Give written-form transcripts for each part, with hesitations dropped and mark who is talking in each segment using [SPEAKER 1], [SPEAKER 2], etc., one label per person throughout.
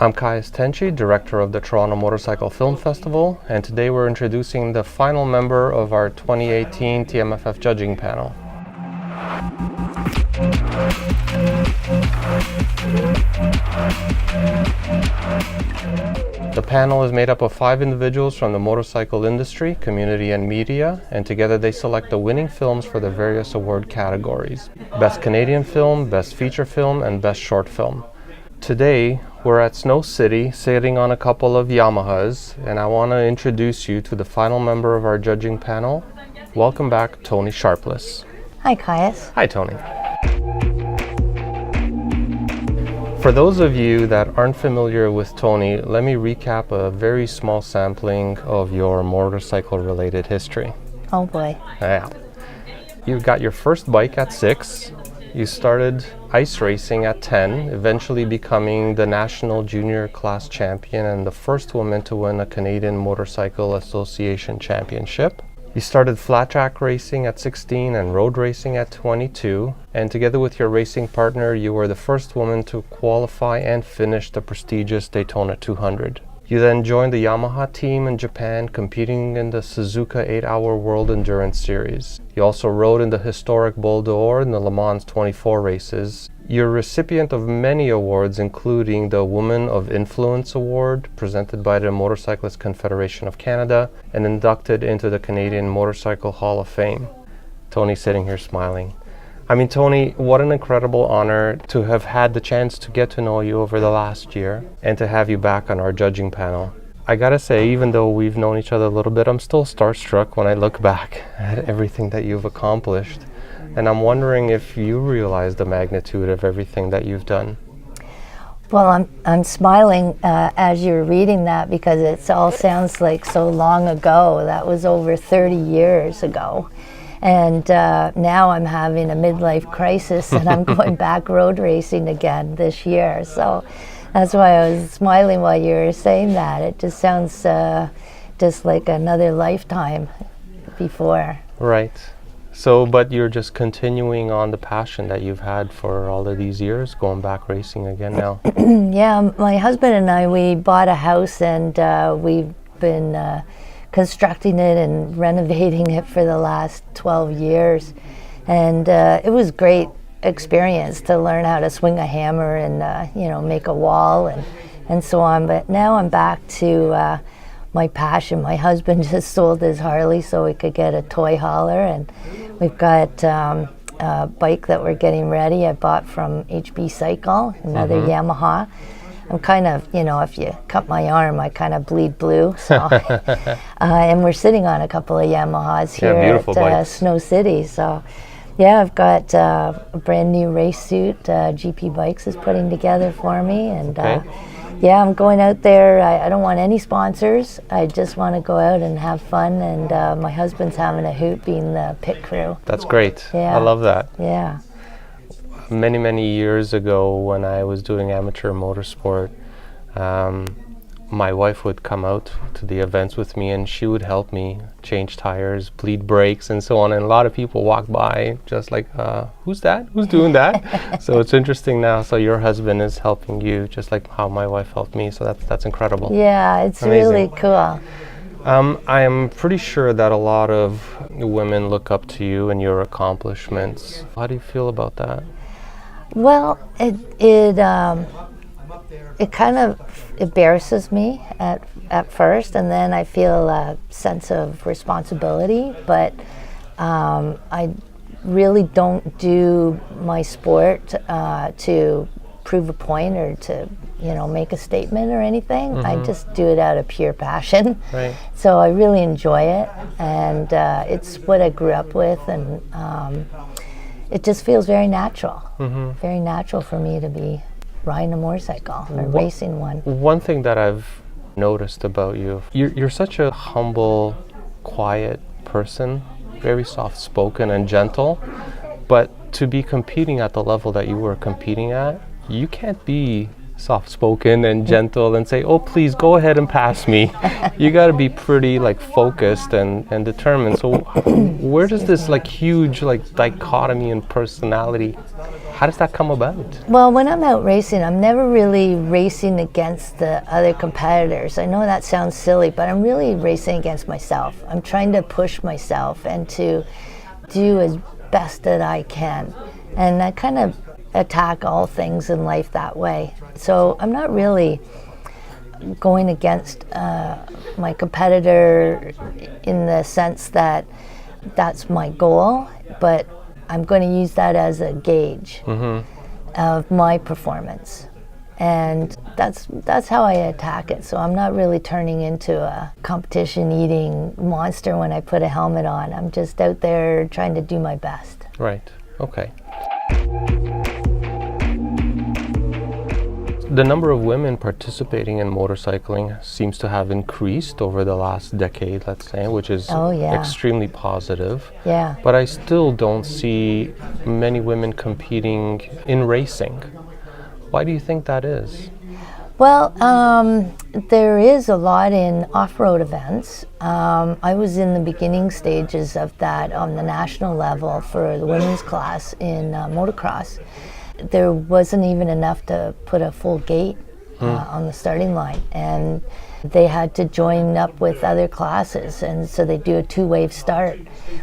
[SPEAKER 1] I'm Caius Tenchi, director of the Toronto Motorcycle Film Festival, and today we're introducing the final member of our 2018 TMFF judging panel. The panel is made up of 5 individuals from the motorcycle industry, community, and media, and together they select the winning films for the various award categories: Best Canadian Film, Best Feature Film, and Best Short Film. Today, we're at Snow City, sitting on a couple of Yamahas, and I want to introduce you to the final member of our judging panel. Welcome back, Toni Sharpless.
[SPEAKER 2] Hi, Caius.
[SPEAKER 1] Hi, Toni. For those of you that aren't familiar with Toni, let me recap a very small sampling of your motorcycle-related history.
[SPEAKER 2] Oh boy.
[SPEAKER 1] Yeah. You got your first bike at 6. You started ice racing at 10, eventually becoming the National Junior Class Champion and the first woman to win a Canadian Motorcycle Association Championship. You started flat track racing at 16 and road racing at 22, and together with your racing partner, you were the first woman to qualify and finish the prestigious Daytona 200. You then joined the Yamaha team in Japan, competing in the Suzuka 8-Hour World Endurance Series. You also rode in the historic Bol d'Or and the Le Mans 24 races. You're a recipient of many awards, including the Woman of Influence Award, presented by the Motorcyclist Confederation of Canada, and inducted into the Canadian Motorcycle Hall of Fame. Toni's sitting here smiling. I mean, Toni, what an incredible honor to have had the chance to get to know you over the last year and to have you back on our judging panel. I gotta say, even though we've known each other a little bit, I'm still starstruck when I look back at everything that you've accomplished. And I'm wondering if you realize the magnitude of everything that you've done.
[SPEAKER 2] Well, I'm smiling as you're reading that because it all sounds like so long ago. That was over 30 years ago. And now I'm having a midlife crisis and I'm going back road racing again this year. So that's why I was smiling while you were saying that. It just sounds just like another lifetime before.
[SPEAKER 1] Right. So, but you're just continuing on the passion that you've had for all of these years, going back racing again now.
[SPEAKER 2] Yeah, my husband and I, we bought a house and we've been constructing it and renovating it for the last 12 years. And it was great experience to learn how to swing a hammer and, make a wall and so on. But now I'm back to my passion. My husband just sold his Harley so we could get a toy hauler, and we've got a bike that we're getting ready. I bought from HB Cycle, another Yamaha. I'm kind of, if you cut my arm, I kind of bleed blue. So, and we're sitting on a couple of Yamahas here at Snow City. So, yeah, I've got a brand new race suit GP Bikes is putting together for me. And yeah, I'm going out there. I don't want any sponsors. I just want to go out and have fun. And my husband's having a hoot being the pit crew.
[SPEAKER 1] That's great.
[SPEAKER 2] Yeah.
[SPEAKER 1] I love that.
[SPEAKER 2] Yeah.
[SPEAKER 1] Many years ago when I was doing amateur motorsport, my wife would come out to the events with me and she would help me change tires, bleed brakes, and so on. And a lot of people walked by just like, who's that? Who's doing that? So it's interesting now. So your husband is helping you just like how my wife helped me. So that's incredible.
[SPEAKER 2] Yeah, it's
[SPEAKER 1] amazing.
[SPEAKER 2] Really cool.
[SPEAKER 1] I am pretty sure that a lot of women look up to you and your accomplishments. How do you feel about that?
[SPEAKER 2] Well, it kind of embarrasses me at first, and then I feel a sense of responsibility, but I really don't do my sport to prove a point or to make a statement or anything. I just do it out of pure passion.
[SPEAKER 1] Right.
[SPEAKER 2] So I really enjoy it, and it's what I grew up with, and it just feels very natural. Very natural for me to be riding a motorcycle or racing one.
[SPEAKER 1] One thing that I've noticed about you, you're such a humble, quiet person, very soft-spoken and gentle, but to be competing at the level that you were competing at, you can't be soft-spoken and gentle and say, oh, please go ahead and pass me. You got to be pretty like focused and determined. So where does this like huge like dichotomy in personality, how does that come about?
[SPEAKER 2] Well, when I'm out racing, I'm never really racing against the other competitors. I know that sounds silly, but I'm really racing against myself. I'm trying to push myself and to do as best that I can. And I kind of attack all things in life that way. So I'm not really going against my competitor in the sense that that's my goal, but I'm going to use that as a gauge of my performance. And that's how I attack it. So I'm not really turning into a competition-eating monster when I put a helmet on. I'm just out there trying to do my best.
[SPEAKER 1] Right. Okay. The number of women participating in motorcycling seems to have increased over the last decade, let's say, which is extremely positive.
[SPEAKER 2] Yeah.
[SPEAKER 1] But I still don't see many women competing in racing. Why do you think that is?
[SPEAKER 2] Well, there is a lot in off-road events. I was in the beginning stages of that on the national level for the women's class in motocross. There wasn't even enough to put a full gate on the starting line, and they had to join up with other classes, and so they do a two-wave start,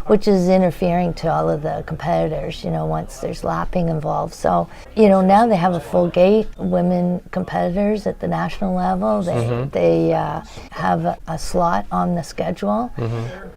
[SPEAKER 2] which is interfering to all of the competitors, once there's lapping involved. So, now they have a full gate. Women competitors at the national level, they have a slot on the schedule.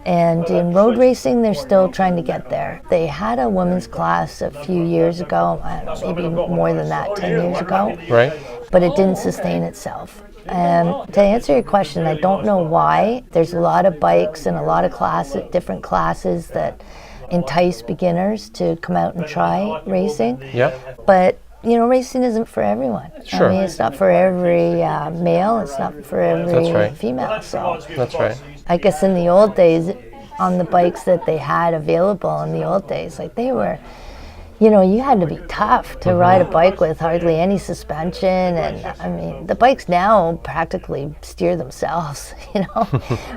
[SPEAKER 2] And in road racing, they're still trying to get there. They had a women's class a few years ago, maybe more than that, 10 years ago.
[SPEAKER 1] Right.
[SPEAKER 2] But it didn't sustain itself. And to answer your question, I don't know why. There's a lot of bikes and a lot of different classes that entice beginners to come out and try racing.
[SPEAKER 1] Yep.
[SPEAKER 2] But, racing isn't for everyone.
[SPEAKER 1] Sure.
[SPEAKER 2] I mean, it's not for every male, it's not for every female. So
[SPEAKER 1] That's right.
[SPEAKER 2] I guess in the old days, on the bikes that they had available in the old days, like they were, you had to be tough to ride a bike with hardly any suspension. And I mean, the bikes now practically steer themselves,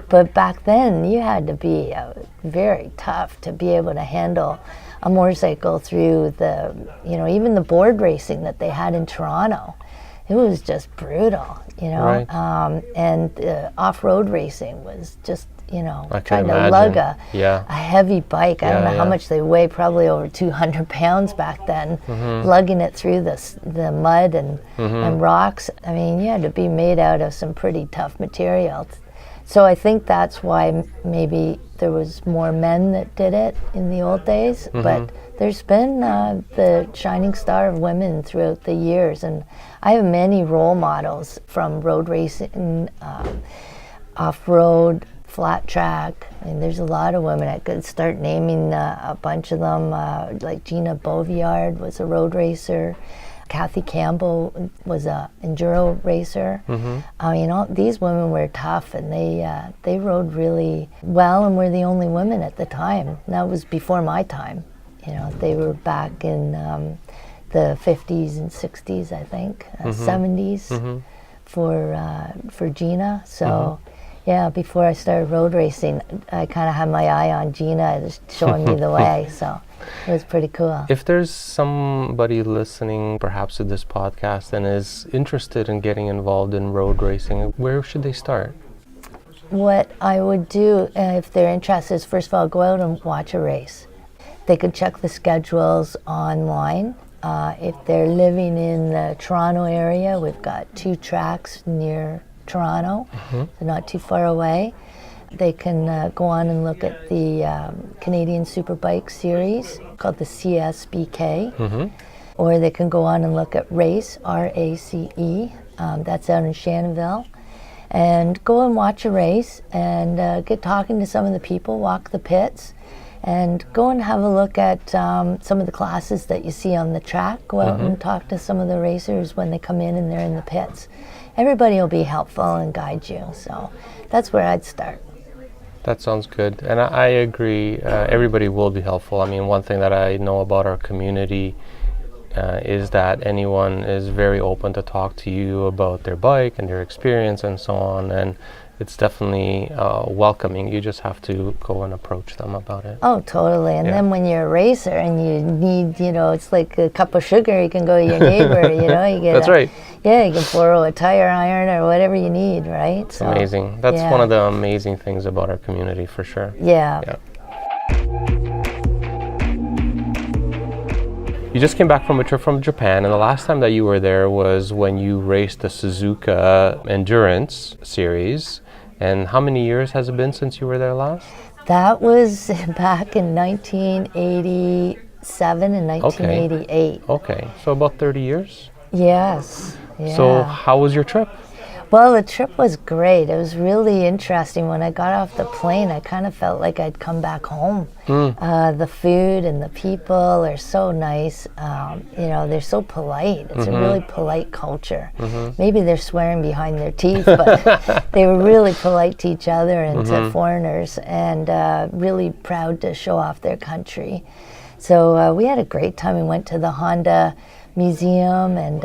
[SPEAKER 2] But back then, you had to be very tough to be able to handle a motorcycle through the, even the board racing that they had in Toronto. It was just brutal,
[SPEAKER 1] Right.
[SPEAKER 2] And off-road racing was just, trying to
[SPEAKER 1] imagine.
[SPEAKER 2] lug a heavy bike. I don't know how much they weigh, probably over 200 pounds back then, lugging it through the mud and rocks. I mean, you had to be made out of some pretty tough material. So I think that's why maybe there was more men that did it in the old days, but there's been the shining star of women throughout the years, and I have many role models from road racing, off-road, flat track. I mean, there's a lot of women. I could start naming a bunch of them, like Gina Boviard was a road racer. Kathy Campbell was a enduro racer. I mean, all these women were tough, and they rode really well, and were the only women at the time. That was before my time. They were back in the 50s and 60s, I think, 70s for Gina. So. Yeah, before I started road racing, I kind of had my eye on Gina, just showing me the way, so it was pretty cool.
[SPEAKER 1] If there's somebody listening perhaps to this podcast and is interested in getting involved in road racing, where should they start?
[SPEAKER 2] What I would do if they're interested is, first of all, go out and watch a race. They could check the schedules online. If they're living in the Toronto area, we've got 2 tracks near Toronto, so not too far away. They can go on and look at the Canadian Superbike Series called the CSBK, or they can go on and look at RACE, R-A-C-E, that's out in Shannonville, and go and watch a race and get talking to some of the people, walk the pits, and go and have a look at some of the classes that you see on the track. Go out and talk to some of the racers when they come in and they're in the pits. Everybody will be helpful and guide you, so that's where I'd start.
[SPEAKER 1] That sounds good, and I agree. Everybody will be helpful. I mean, one thing that I know about our community is that anyone is very open to talk to you about their bike and their experience and so on, and it's definitely welcoming. You just have to go and approach them about it.
[SPEAKER 2] Oh, totally. And
[SPEAKER 1] Yeah.
[SPEAKER 2] then when you're a racer and you need, it's like a cup of sugar, you can go to your neighbor, you get
[SPEAKER 1] That's right.
[SPEAKER 2] Yeah, you can borrow a tire iron or whatever you need, right?
[SPEAKER 1] It's amazing. That's
[SPEAKER 2] yeah.
[SPEAKER 1] one of the amazing things about our community, for sure.
[SPEAKER 2] Yeah.
[SPEAKER 1] Yeah. You just came back from a trip from Japan, and the last time that you were there was when you raced the Suzuka Endurance Series. And how many years has it been since you were there last?
[SPEAKER 2] That was back in 1987 and 1988.
[SPEAKER 1] Okay, so about 30 years?
[SPEAKER 2] Yes. Yeah.
[SPEAKER 1] So how was your trip?
[SPEAKER 2] Well, the trip was great. It was really interesting. When I got off the plane, I kind of felt like I'd come back home. The food and the people are so nice. They're so polite. It's a really polite culture. Maybe they're swearing behind their teeth, but they were really polite to each other and to foreigners, and really proud to show off their country. So we had a great time. We went to the Honda Museum and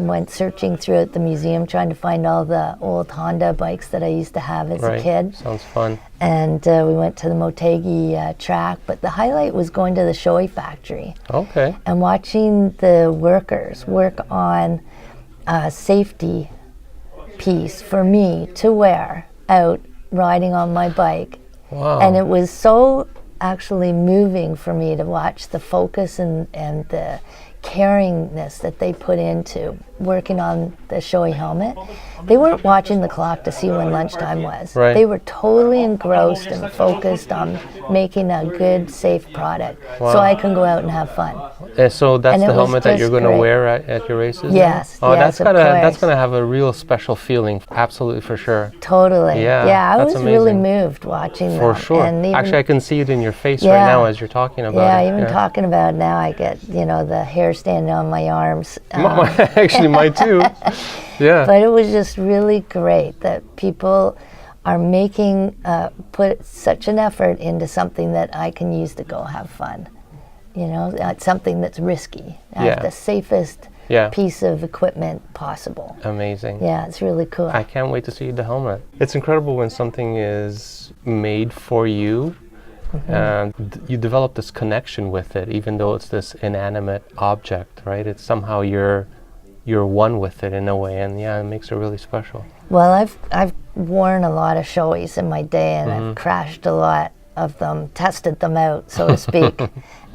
[SPEAKER 2] went searching throughout the museum trying to find all the old Honda bikes that I used to have as a kid.
[SPEAKER 1] Sounds fun.
[SPEAKER 2] And we went to the Motegi track, but the highlight was going to the Shoei factory.
[SPEAKER 1] Okay.
[SPEAKER 2] And watching the workers work on a safety piece for me to wear out riding on my bike.
[SPEAKER 1] Wow.
[SPEAKER 2] And it was so actually moving for me to watch the focus and the caringness that they put into working on the Shoei helmet. They weren't watching the clock to see when lunchtime was.
[SPEAKER 1] Right.
[SPEAKER 2] They were totally engrossed and focused on making a good, safe product so I can go out and have fun.
[SPEAKER 1] So that's
[SPEAKER 2] And
[SPEAKER 1] the
[SPEAKER 2] it was
[SPEAKER 1] helmet that you're
[SPEAKER 2] just
[SPEAKER 1] going to
[SPEAKER 2] great.
[SPEAKER 1] wear at your races?
[SPEAKER 2] Yes,
[SPEAKER 1] Oh,
[SPEAKER 2] yes, of
[SPEAKER 1] that's
[SPEAKER 2] course.
[SPEAKER 1] gonna have a real special feeling. Absolutely, for sure.
[SPEAKER 2] Totally.
[SPEAKER 1] Yeah,
[SPEAKER 2] I
[SPEAKER 1] that's
[SPEAKER 2] was really
[SPEAKER 1] amazing.
[SPEAKER 2] moved watching
[SPEAKER 1] For
[SPEAKER 2] them.
[SPEAKER 1] sure.
[SPEAKER 2] And even,
[SPEAKER 1] Actually, I can see it in your face right
[SPEAKER 2] Yeah.
[SPEAKER 1] now as you're talking about
[SPEAKER 2] yeah,
[SPEAKER 1] it.
[SPEAKER 2] even talking about it now, I get, the hair standing on my arms.
[SPEAKER 1] Actually, mine too. Yeah.
[SPEAKER 2] But it was just really great that people are making, put such an effort into something that I can use to go have fun. It's something that's risky. I have the safest piece of equipment possible.
[SPEAKER 1] Amazing.
[SPEAKER 2] Yeah, it's really cool.
[SPEAKER 1] I can't wait to see the helmet. It's incredible when something is made for you and you develop this connection with it, even though it's this inanimate object, right? It's somehow you're one with it in a way, and it makes it really special.
[SPEAKER 2] Well, I've worn a lot of Shoeis in my day, and I've crashed a lot of them, tested them out, so to speak.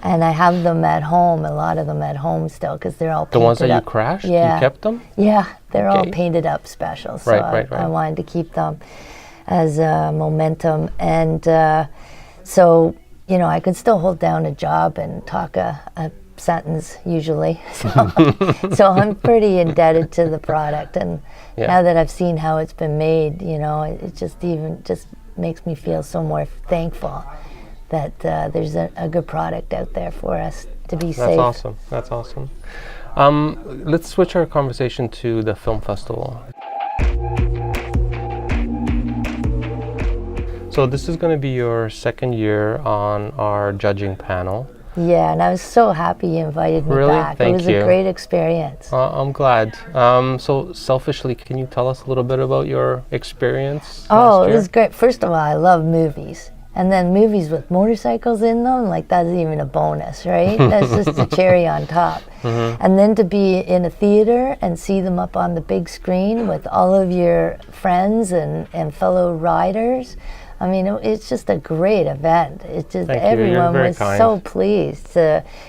[SPEAKER 2] And I have them at home, a lot of them at home still, because they're all painted up.
[SPEAKER 1] The ones that you crashed, you kept them?
[SPEAKER 2] Yeah, they're all painted up special, so
[SPEAKER 1] Right.
[SPEAKER 2] I wanted to keep them as a momentum. And so, I could still hold down a job and talk a sentence usually. So I'm pretty indebted to the product. And now that I've seen how it's been made, it just makes me feel so more thankful that there's a good product out there for us to be safe.
[SPEAKER 1] That's awesome. Let's switch our conversation to the film festival. So this is going to be your second year on our judging panel.
[SPEAKER 2] Yeah, and I was so happy you invited me
[SPEAKER 1] Really?
[SPEAKER 2] back.
[SPEAKER 1] Thank
[SPEAKER 2] It was
[SPEAKER 1] you.
[SPEAKER 2] a great experience.
[SPEAKER 1] I'm glad. So selfishly, can you tell us a little bit about your experience
[SPEAKER 2] Oh,
[SPEAKER 1] last
[SPEAKER 2] it
[SPEAKER 1] year?
[SPEAKER 2] was great. First of all, I love movies. And then movies with motorcycles in them, like that's even a bonus, right? That's just a cherry on top. And then to be in a theater and see them up on the big screen with all of your friends and fellow riders. I mean, it's just a great event. It's just
[SPEAKER 1] Thank you. You're
[SPEAKER 2] everyone
[SPEAKER 1] very
[SPEAKER 2] was
[SPEAKER 1] kind.
[SPEAKER 2] so pleased.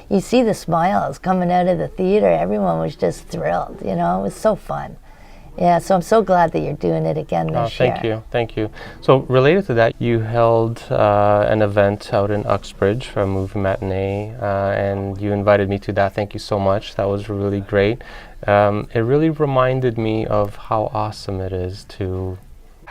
[SPEAKER 2] You see the smiles coming out of the theater. Everyone was just thrilled. It was so fun. Yeah, so I'm so glad that you're doing it again this year.
[SPEAKER 1] Thank you. So related to that, you held an event out in Uxbridge for a movie matinee, and you invited me to that. Thank you so much. That was really great. It really reminded me of how awesome it is to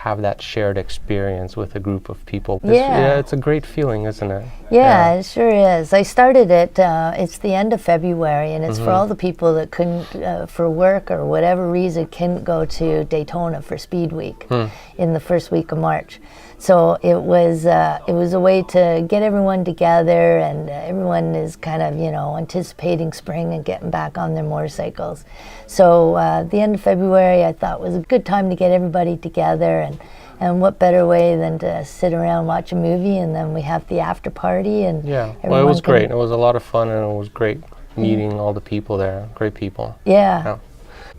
[SPEAKER 1] have that shared experience with a group of people.
[SPEAKER 2] Yeah.
[SPEAKER 1] It's a great feeling, isn't it?
[SPEAKER 2] Yeah, it sure is. I started it, it's the end of February, and it's for all the people that couldn't, for work or whatever reason, couldn't go to Daytona for Speed Week in the first week of March. So it was a way to get everyone together, and everyone is kind of, anticipating spring and getting back on their motorcycles. So the end of February I thought was a good time to get everybody together, and what better way than to sit around, watch a movie, and then we have the after party. And
[SPEAKER 1] well, it was great. It was a lot of fun, and it was great meeting all the people there. Great people.
[SPEAKER 2] Yeah.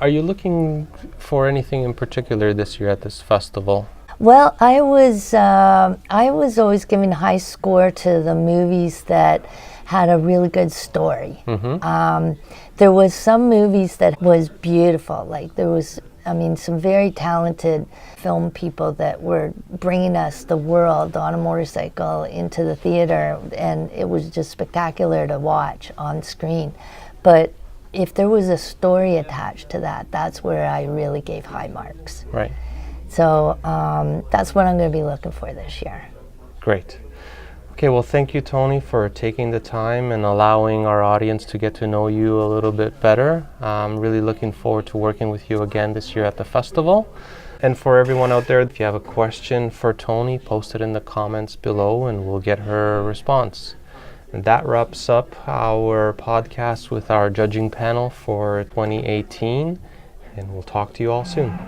[SPEAKER 1] Are you looking for anything in particular this year at this festival?
[SPEAKER 2] Well, I was always giving a high score to the movies that had a really good story. There was some movies that was beautiful. Like there was, some very talented film people that were bringing us the world on a motorcycle into the theater, and it was just spectacular to watch on screen. But if there was a story attached to that, that's where I really gave high marks.
[SPEAKER 1] Right.
[SPEAKER 2] So that's what I'm going to be looking for this year.
[SPEAKER 1] Great. Okay, well, thank you, Toni, for taking the time and allowing our audience to get to know you a little bit better. I'm really looking forward to working with you again this year at the festival. And for everyone out there, if you have a question for Toni, post it in the comments below and we'll get her a response. And that wraps up our podcast with our judging panel for 2018. And we'll talk to you all soon.